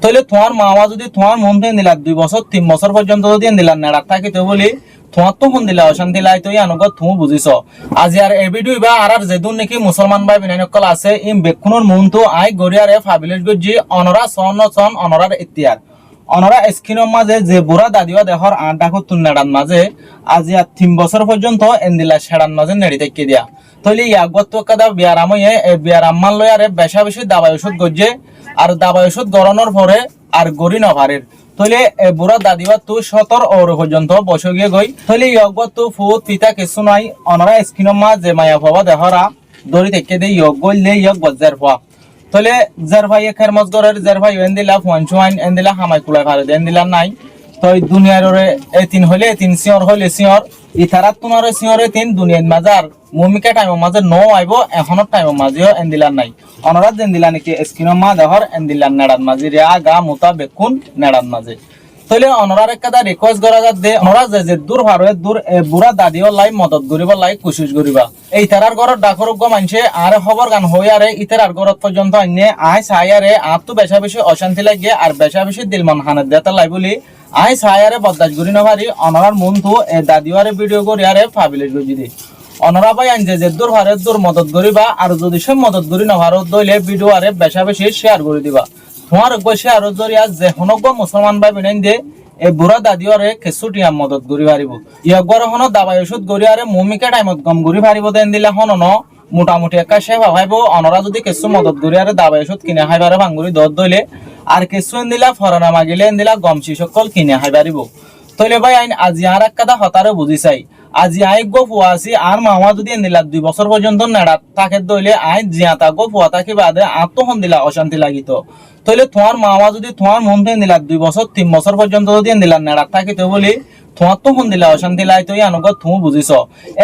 তাহলে তোমার মাওয়া যদি তোমার মন থেকে দিলা 2 বছর 3 বছর পর্যন্ত যদি দিলা নেড়াত থাকিতে বলি তোমার তো ফোন দিলা অশান্তি লাই তুই আনুগত তুমি বুঝিছ আজি আর এ ভিডিও বা আর যেদুন নাকি মুসলমান ভাই বিনানকল আছে ইম বেকুনর মন তো আই গরিয়ারে ফাবিলেশ গজি অনরা সন অনরার ইতিহার অনরা স্ক্রিনের মাঝে যে বুড়া দাদিও দেহর আড্ডা করতুন নেড়ান মাঝে আজি আর 3 বছর পর্যন্ত এন্দিলা সেড়ান মাঝে নেড়ি থেকে দিয়া তৈলি ইয়াগত কাদা বিয়ারাম বিয়ারাম মান লয় আরে বেশা বেশি দাবাই ওষুধ গজে আর দাবাই ওষুধ গরনের পরে আর গরি নভারের তৈলে বুড়া দাদিবা তু 17 ওর পর্যন্ত বসে গিয়ে গই তৈলি ইয়াগত ফুত পিতা কিছু নাই অনরা স্ক্রিনের মাঝে মায়া পাবা দেহরা দড়ি থেকে দিয়ে ইয়গ গইলে ইয়গ বজ্জার পাওয়া তলে যার ভাই এর মজগরের যার ভাই এন্দিলা ফোয়ান এন্দিলা হামাই কুলাই ভারে এন্দিলা নাই তো দুনিয়ার এ তিন হইলে তিন সিওর হইলে সিওর ইথারাত তোমার সিওরে তিন দুনিয়ার মাজার ভূমিকা টাইম মাঝে ন আইব এখনো টাইম মাঝেও এন্দিলা নাই অনরাত এন্দিলা নাকি স্ক্রিনের মা দেহর এন্দিলা নেড়ান মাঝে রে আগা মোতা বেকুন নেড়ান মাঝে তলে অনরার একটা রিকোয়েস্ট করা যাত দে অনরা যে দূর ভারে দূর বুড়া দাদিও লাই মদত করিব লাই কোশিশ করিবা এই তারার ঘর ডাকরজ্ঞ মানছে আর খবর গান হই আরে ইতার ঘর পর্যন্ত আইনে আই সায়ারে আর তো বেশা বেশি অশান্তি লাগে আর বেশা বেশি দিল মন হানত দেতা লাই বলি আই সায়ারে বদাজ করি না পারি অনরার মন তো এ দাদিওয়ারে ভিডিও করি আরে ফাবিলেশ গজি দি অনরা ভাই আইন যে দূর ভারে দূর মদত করিবা আর যদি সব মদত করি না ভারত দইলে ভিডিও আরে বেশা বেশি শেয়ার করে দিবা তোমার বসে আরো জরিয়া যে হনজ্ঞ মুসলমান ভাই বিনাইন দে এই বুড়া দাদিওরে কেসুটিয়া মদত করি পারিব ইয়াগর হন দাবাই ওষুধ করি আরে মমিকা টাইমত গম করি পারিব দেন দিলে হন ন মোটামুটি একা সে ভাবাইব অনরা যদি কেসু মদত করি আরে দাবাই ওষুধ কিনে খাইবারে ভাঙ্গুরি দর দইলে আর কেসু দিলা ফরানা মাগিলে দিলা গমচি সকল কিনে খাই পারিব তইলে ভাই আইন আজি আর এক কথা হতারে বুঝি চাই আজি আই গো ফুয়াছি আর মামা যদি দিলা 2 বছর পর্যন্ত নেড়াত তাকে দইলে আই জিয়াতা গো ফুয়া তাকে বাদে আত্মহন দিলা অশান্তি লাগিত তইলে তোমার মামা যদি তোমার মন থেকে দিলা 2 বছর 3 বছর পর্যন্ত যদি দিলা নেড়াত থাকিতে বলি তোমার তো ফোন দিলা অশান্তি লাই তুই আনুগত তুমি বুঝিছ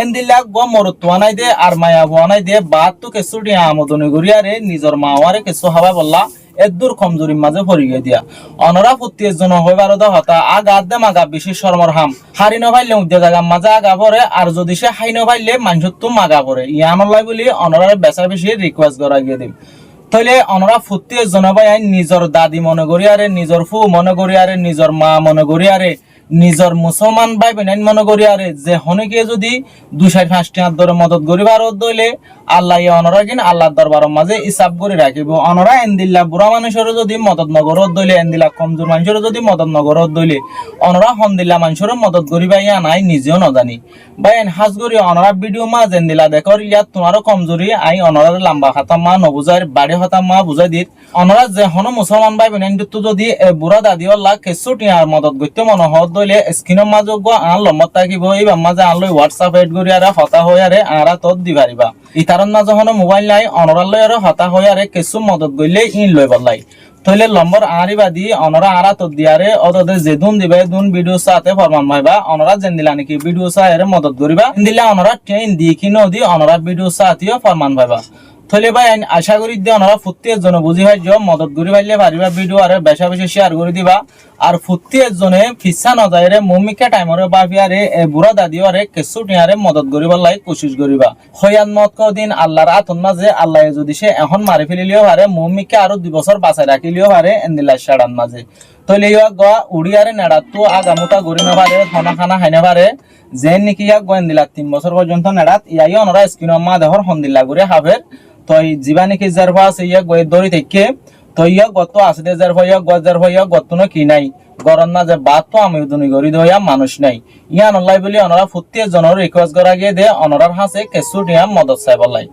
এন দিলা গ মরত তোয়া নাই দে আর মায়া ভুয়া নাই দে বাদ তো কেসুটি আমদনি গরিয়ারে নিজর মাওয়ারে কেসু হাওয়া বললা এদুর কমজোরির মাঝে পড়ি দিয়া অনরা ফুটিয়ে জন হইবার হতা আগা দে মাগা বেশি শর্মর হাম হারি নভাইলে উদ্যা জায়গা মাঝে আগা পরে আর যদি সে হাই নভাইলে মানুষ তো মাগা পরে ইয়ানলাই বলি অনরার বেচা বেশি রিকোয়েস্ট করা গিয়ে দিম তাইলে অনরা ফুটিয়ে জন ভাই নিজর দাদি মনে করিয়ারে নিজর ফু মনে করিয়ারে নিজর মা মনে করিয়ারে নিজর মুসলমান ভাই বেনাইন মনে করিয়ারে যে হনেকে যদি 2-5টি হাত ধরে মদত করিবার দইলে আল্লাহ অনরা কিন আল্লাহর দরবারের মাঝে হিসাব করে রাখিব অনরা এন্দিল্লা বুড়া মানুষের যদি মদত নগরত দইলে এন্দিল্লা কমজোর মানুষের যদি মদত নগরত দইলে অনরা হন্দিল্লা মানুষের মদত করিবা ইয়া নাই নিজেও নজানি ভাই এন হাজ করি অনরা ভিডিও মা জেন্দিলা দেখর ইয়াত তোমারও কমজোরি আই অনরার লম্বা খাতা মা নবুজার বাড়ি খাতা মা বুঝাই দিত অনরা যে হন মুসলমান ভাই বেনাইন তো যদি বুড়া দাদি আল্লাহ কেসুটি আর মদত করতে মনে হত দইলে স্ক্রিনের মাঝে গো আন লম্বত থাকিব এইবার মাঝে আনলৈ হোয়াটসঅ্যাপ এড করি আরে হতা হই আরে আরা তত দি পারিবা ইতারন মাঝে হন মোবাইল নাই অনরার লই আরে হতা হই আরে কেসু মদত গইলে ইন লই বললাই তইলে লম্বর আরিবা দি অনরা আরা তত দিয়ারে অতদে যেদুন দিবে দুন ভিডিও সাথে ফরমান ভাইবা অনরা জেন দিলা নাকি ভিডিও সা এর মদত করিবা দিলা অনরা ট্রেন দি কিনো দি অনরা ভিডিও সাথিও ফরমান ভাইবা তইলে ভাই আশা করি দি অনরা ফুটিয়ে জন বুঝি ভাই জ মদত করি পাইলে পারিবা ভিডিও আরে বেশা বেশি শেয়ার করে দিবা আর ফুটিয়ে জনে ফিসা ন যায় রে মমিকা টাইমরে বাফিয়ারে এ বুড়া দাদিও আরে কেসুটিয়ারে মদত করিবার লাই কোশিশ করিবা হয়ান মত কদিন আল্লাহর আতন মাঝে আল্লাহ যদি সে এখন মারি ফেলিলেও পারে মমিকা আরো 2 বছর বাঁচাই রাখিলেও পারে এন্দিলা শাড়ান মাঝে তইলে ইয়া গ উড়িয়ারে নেড়া তো আগামুতা গরি না পারে খানা খানা হাইনা পারে যেন নাকি ইয়া গোয়েন্দিলা 3 বছর পর্যন্ত নেড়াত ইয়াই অনরা স্ক্রিনের মা দেহর হন্দিল্লা করে হাফের তই জীবানি কি জারফা আছে ইয়া গয়ে দড়ি থেকে তো ইয়া গত আছে দে জারফা ইয়া গজার ভাইয়া গত ন কি নাই গরন না যে বাত তো আমি দুনি গরি দইয়া মানুষ নাই ইয়া নলাই বলি অনরা ফুটিয়ে জনর রিকোয়েস্ট করা গিয়ে দে অনরার হাসে কেসুটিয়া মদত চাই বলাই